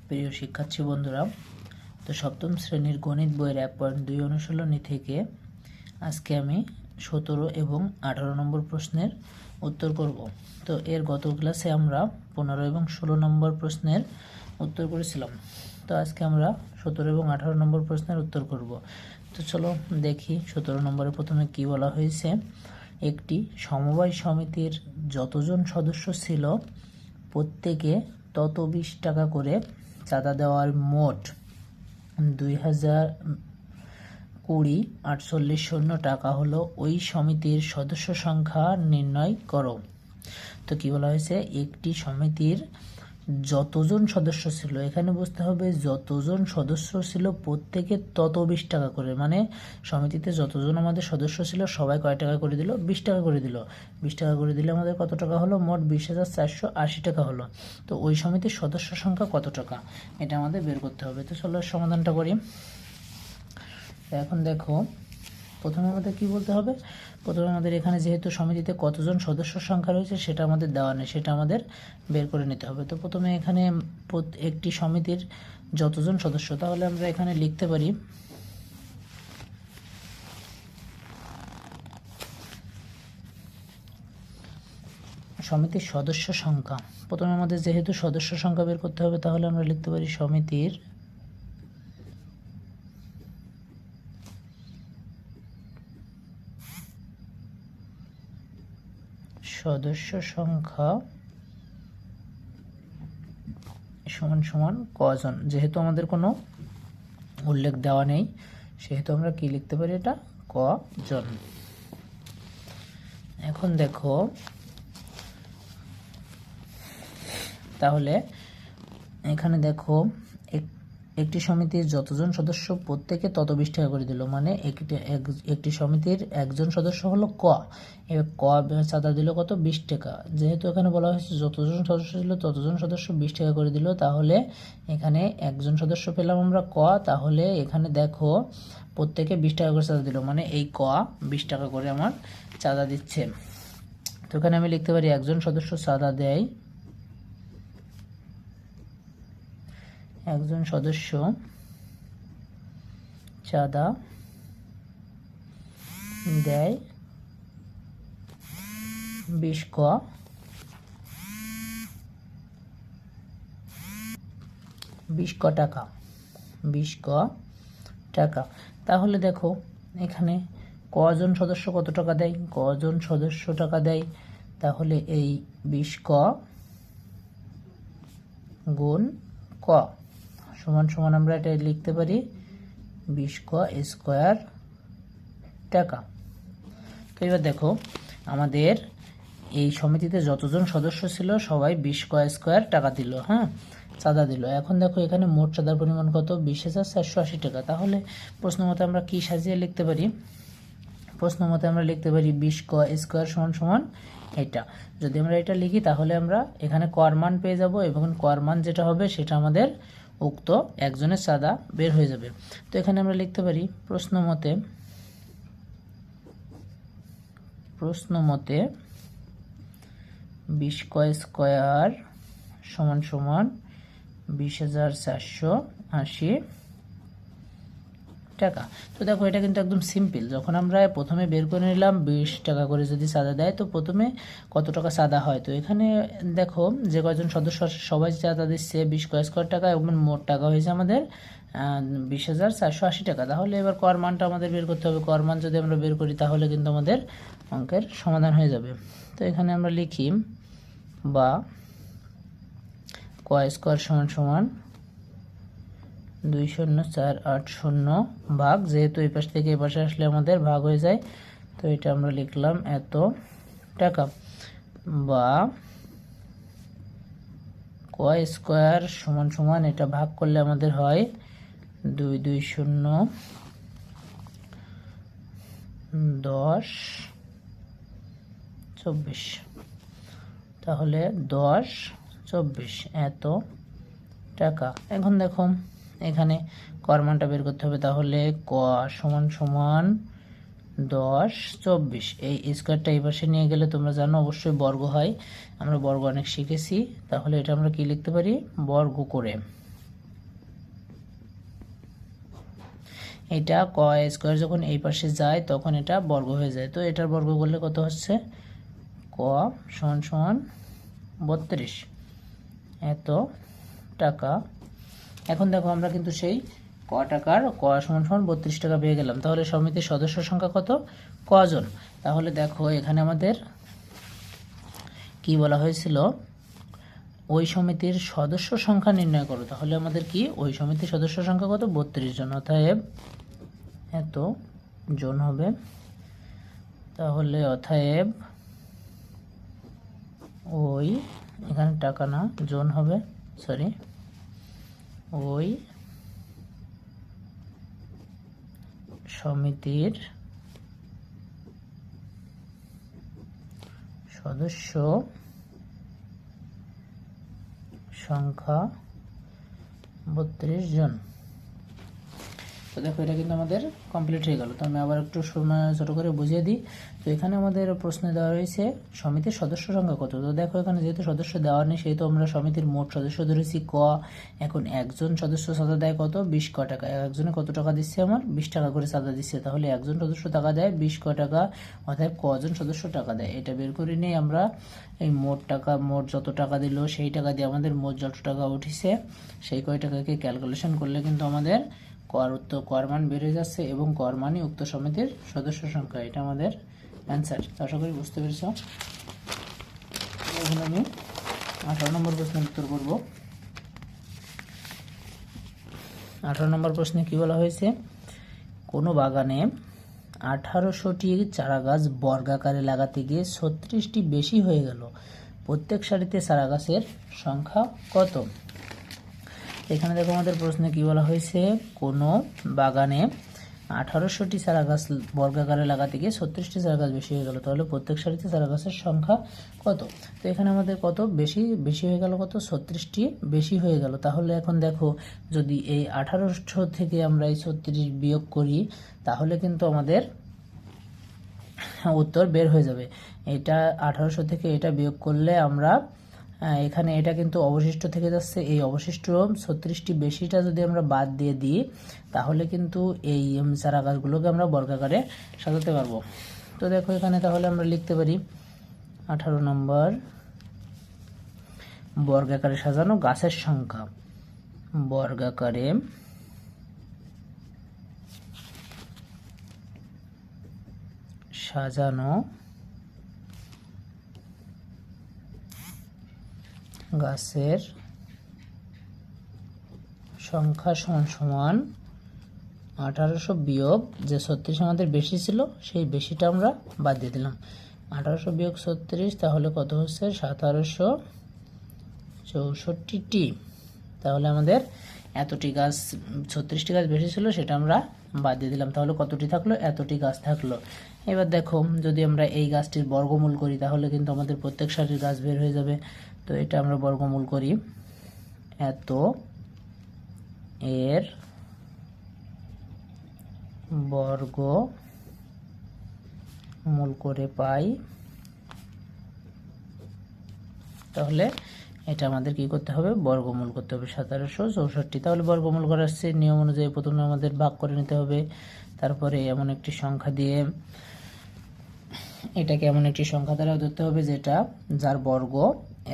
প্রিয় শিক্ষার্থী বন্ধুরা, তো সপ্তম শ্রেণীর গণিত বইয়ের 1.2 অনুশীলনী থেকে আজকে আমি 17 এবং 18 নম্বর প্রশ্নের উত্তর করব। তো এর গত ক্লাসে আমরা 15 এবং 16 নম্বর প্রশ্নের উত্তর করেছিলাম। তো আজকে আমরা 17 এবং 18 নম্বর প্রশ্নের উত্তর করব। তো চলো দেখি 17 নম্বরে প্রথমে কি বলা হয়েছে। একটি সমবায় সমিতির যতজন সদস্য ছিল প্রত্যেকে তত 20 টাকা করে চাঁদা দেওয়ার মোট 2020 টাকা হলো ওই সমিতির সদস্য সংখ্যা নির্ণয় করো। তো কি বলা হয়েছে, একটি সমিতির যতজন সদস্য ছিল, এখানে বুঝতে হবে যতজন সদস্য ছিল প্রত্যেকে তত 20 টাকা করে, মানে সমিতিতে যতজন আমাদের সদস্য ছিল সবাই কয় টাকা করে দিল, 20 টাকা করে দিল। 20 টাকা করে দিলে আমাদের কত টাকা হলো, মোট 20,480 টাকা হলো। তো ওই সমিতির সদস্য সংখ্যা কত টাকা, এটা আমাদের বের করতে হবে। তো চলো সমাধানটা করি। এখন দেখো প্রথমে আমাদের কি বলতে হবে, প্রথমে আমাদের এখানে যেহেতু সমিতিতে কতজন সদস্য সংখ্যা রয়েছে সেটা আমাদের দেওয়া নেই, সেটা আমাদের বের করে নিতে হবে। তো প্রথমে এখানে একটি সমিতির যতজন সদস্য, তাহলে আমরা এখানে লিখতে পারি সমিতির সদস্য সংখ্যা। প্রথমে আমাদের যেহেতু সদস্য সংখ্যা বের করতে হবে, তাহলে আমরা লিখতে পারি সমিতির সদস্য সংখ্যা সমান সমান কজন। যেহেতু আমাদের কোনো উল্লেখ দেওয়া নেই সেহেতু আমরা কি লিখতে পারি, এটা কজন। এখন দেখো তাহলে এখানে দেখো একটি সমিতির যতজন সদস্য প্রত্যেকে তত 20 টাকা করে দিল, মানে একটি সমিতির একজন সদস্য হলো ক, এবার ক চাঁদা দিল কত, 20 টাকা। যেহেতু এখানে বলা হয়েছে যতজন সদস্য ছিল ততজন সদস্য 20 টাকা করে দিল, তাহলে এখানে একজন সদস্য পেলাম আমরা ক, তাহলে এখানে দেখো প্রত্যেকে 20 টাকা করে চাঁদা দিল, মানে এই ক 20 টাকা করে আমার চাঁদা দিচ্ছে। তো এখানে আমি লিখতে পারি একজন সদস্য চাঁদা দেয়, একজন সদস্য চাঁদা দেয় 20 ক, 20 ক টাকা, 20 ক টাকা। তাহলে দেখো এখানে কজন সদস্য কত টাকা দেয়, কজন সদস্য টাকা দেয়, তাহলে এই 20 ক গুণ ক সমান সমান আমরা এটা লিখতে পারি 20 ক স্কোয়ার টাকা। তো এবার দেখো আমাদের এই সমিতিতে যতজন সদস্য ছিল সবাই 20 ক স্কোয়ার টাকা দিল, চাঁদা দিল। এখন দেখো এখানে মোট চাঁদার পরিমাণ কত, 20,480 টাকা। তাহলে প্রশ্ন মতে আমরা কি সাজিয়ে লিখতে পারি, প্রশ্ন মতে আমরা লিখতে পারি 20 ক স্কোয়ার সমান সমান এটা। যদি আমরা এটা লিখি তাহলে আমরা এখানে কর মান পেয়ে যাব, এবং কর মান যেটা হবে সেটা আমাদের উক্ত একজনের চাঁদা বের হয়ে যাবে। তো এখানে আমরা লিখতে পারি প্রশ্ন মতে 20 ক স্কোয়ার সমান সমান 20,480 টাকা। তো দেখো এটা কিন্তু একদম সিম্পল। যখন আমরা প্রথমে বের করে নিলাম 20 টাকা করে যদি চাঁদা দেয় তো প্রথমে কত টাকা চাঁদা হয়। তো এখানে দেখো যে কয়জন সদস্য সবাই চাঁদা দিচ্ছে 20 ক স্কোয়ার টাকা, এবং মোট টাকা হয়েছে আমাদের 20,480 টাকা। তাহলে এবার কর মানটা আমাদের বের করতে হবে। কর মান যদি আমরা বের করি তাহলে কিন্তু আমাদের অঙ্কের সমাধান হয়ে যাবে। তো এখানে আমরা লিখি বা ক স্কোয়ার সমান সমান 2,480 ভাগ, যেহেতু এই পাশ থেকে এই পাশে আসলে আমাদের ভাগ হয়ে যায়, তো এটা আমরা লিখলাম এত টাকা, বা ক স্কোয়ার সমান সমান এটা ভাগ করলে আমাদের হয় 2,2,0 10 24, তাহলে 10 24 এত টাকা। এখন দেখো এখানে কর মানটা বের করতে হবে, তাহলে ক সমান সমান 10 24, এই স্কোয়ারটা এই পাশে নিয়ে গেলে তোমরা জানো অবশ্যই বর্গ হয়, আমরা বর্গ অনেক শিখেছি। তাহলে এটা আমরা কি লিখতে পারি, বর্গ করে এটা ক স্কোয়ার যখন এই পাশে যায় তখন এটা বর্গ হয়ে যায়, তো এটার বর্গ করলে কত হচ্ছে ক সমান সমান 32 এত টাকা। এখন দেখো আমরা কিন্তু সেই ক টাকার ক সমান সমান 32 টাকা পেয়ে গেলাম। তাহলে সমিতির সদস্য সংখ্যা কত, কজন? তাহলে দেখো এখানে আমাদের কি বলা হয়েছিল, ওই সমিতির সদস্য সংখ্যা নির্ণয় করো। তাহলে আমাদের কি ওই সমিতির সদস্য সংখ্যা কত, 32 জন, অতএব এত জন হবে। তাহলে অতএব ওই, এখানে টাকা না জন হবে, সরি, ওই সমিতির সদস্য সংখ্যা 32 জন। তো দেখো এটা কিন্তু আমাদের কমপ্লিট হয়ে গেল। তো আমি আবার একটু ছোট করে বুঝিয়ে দিই। তো এখানে আমাদের প্রশ্নে দেওয়া রয়েছে সমিতির সদস্য সংখ্যা কত। তো দেখো এখানে যেহেতু সদস্য দেওয়া নেই সেহেতু আমরা সমিতির মোট সদস্য ধরেছি ক। এখন একজন সদস্য চাঁদা দেয় কত, 20 ক টাকা। একজনে কত টাকা দিচ্ছে, আমার 20 টাকা করে চাঁদা দিচ্ছে। তাহলে একজন সদস্য টাকা দেয় 20 ক টাকা, অর্থাৎ কজন সদস্য টাকা দেয় এটা বের করে নিয়ে আমরা এই মোট টাকা, মোট যত টাকা দিল সেই টাকা দিয়ে আমাদের মোট যত টাকা উঠিছে সেই কয় টাকাকে ক্যালকুলেশন করলে কিন্তু আমাদের কর মান বেড়ে যাচ্ছে এবং কর মানই উক্ত সমিতির সদস্য সংখ্যা। এটা আমাদের অ্যান্সার। আশা করি বুঝতে পেরেছ। এখন আমি 18 নম্বর প্রশ্নের উত্তর করব। 18 নম্বর প্রশ্নে কি বলা হয়েছে, কোনো বাগানে 1800টি চারা গাছ বর্গাকারে লাগাতে গিয়ে 36টি বেশি হয়ে গেল, প্রত্যেক সারিতে চারা গাছের সংখ্যা কত? এখানে দেখো আমাদের প্রশ্নে কি বলা হয়েছে, কোনো বাগানে 1800টি চারা গাছ বর্গাকারে লাগাতে গিয়ে 36টি চারা গাছ বেশি হয়ে গেল, তাহলে প্রত্যেক সারিতে চারা গাছের সংখ্যা কত? তো এখানে আমাদের কত বেশি হয়ে গেল, কত 36টি বেশি হয়ে গেল। তাহলে এখন দেখো যদি এই 1800 থেকে আমরা এই 36 বিয়োগ করি তাহলে কিন্তু আমাদের উত্তর বের হয়ে যাবে। এটা 1800 থেকে এটা বিয়োগ করলে আমরা এখানে এটা কিন্তু অবশিষ্ট থেকে যাচ্ছে, এই অবশিষ্ট 36টি বেশিটা যদি আমরা বাদ দিয়ে দিই তাহলে কিন্তু এই চারা গাছগুলোকে আমরা বর্গাকারে সাজাতে পারবো। তো দেখো এখানে তাহলে আমরা লিখতে পারি 18 নম্বর, বর্গাকারে সাজানো গাছের সংখ্যা, বর্গাকারে সাজানো গাছের সংখ্যা সমান সমান 1800 বিয়োগ যে 36 আমাদের বেশি ছিল সেই বেশিটা আমরা বাদ দিয়ে দিলাম। 1800 বিয়োগ 36 তাহলে কত হচ্ছে 1764টি। তাহলে আমাদের এতটি গাছ, 36টি গাছ বেশি ছিল সেটা আমরা বাদ দিয়ে দিলাম। তাহলে কতটি থাকলো, এতটি গাছ থাকলো। এবার দেখো যদি আমরা এই গাছটির বর্গমূল করি তাহলে কিন্তু আমাদের প্রত্যেক সারির গাছ বের হয়ে যাবে। তো এটা আমরা বর্গমূল করি, এত এর বর্গমূল করে পাই। তাহলে এটা আমাদের কি করতে হবে, বর্গমূল করতে হবে 1764। তাহলে বর্গমূল করার নিয়ম অনুযায়ী প্রথমে আমাদের ভাগ করে নিতে হবে, তারপরে এমন একটি সংখ্যা দিয়ে এটাকে এমন একটি সংখ্যা দ্বারা ধরতে হবে যেটা যার বর্গ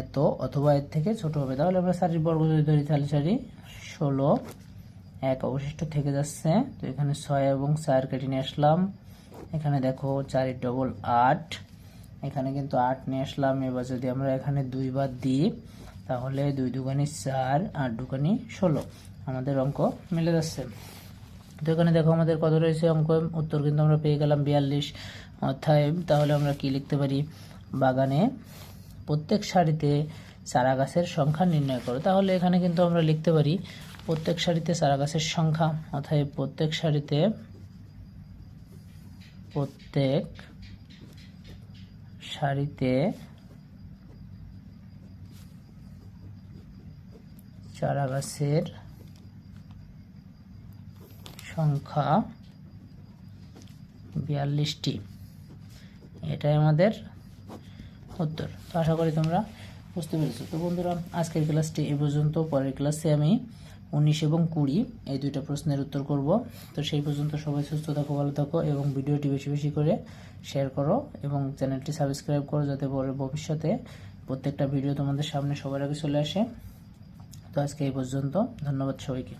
এত অথবা এর থেকে ছোট হবে। তাহলে আমরা সারির বর্গ যদি ধরি তাহলে সারি 16, 1 অবশিষ্ট থেকে যাচ্ছে। তো এখানে 6 এবং 4 কেটে নিয়ে আসলাম। এখানে দেখো 4 ডবল 8, এখানে কিন্তু 8 নিয়ে আসলাম। এবার যদি আমরা এখানে 2 বার দিই তাহলে 2 দুগুণে 4, 8 দুগুণে 16, আমাদের অঙ্ক মিলে যাচ্ছে। তো এখানে দেখো আমাদের কত রয়েছে অঙ্ক, উত্তর কিন্তু আমরা পেয়ে গেলাম 42। অর্থাৎ তাহলে আমরা কি লিখতে পারি, বাগানে প্রত্যেক সারিতে চারা গাছের সংখ্যা নির্ণয় করো। তাহলে এখানে কিন্তু আমরা লিখতে পারি প্রত্যেক সারিতে চারা গাছের সংখ্যা, অর্থাৎ প্রত্যেক সারিতে চারা গাছের সংখ্যা 42টি, এটাই আমাদের উত্তর। তো আশা করি তোমরা বুঝতে পেরেছো। তো বন্ধুরা আজকের ক্লাসটি এই পর্যন্ত, পরের ক্লাসে আমি 19 এবং 20 এই দুইটা প্রশ্নের উত্তর করব। তো সেই পর্যন্ত সবাই সুস্থ থাকো, ভালো থাকো এবং ভিডিওটি বেশি বেশি করে শেয়ার করো এবং চ্যানেলটি সাবস্ক্রাইব করো যাতে ভবিষ্যতে প্রত্যেকটা ভিডিও তোমাদের সামনে সবার আগে চলে আসে। তো আজকে এই পর্যন্ত, ধন্যবাদ সবাইকে।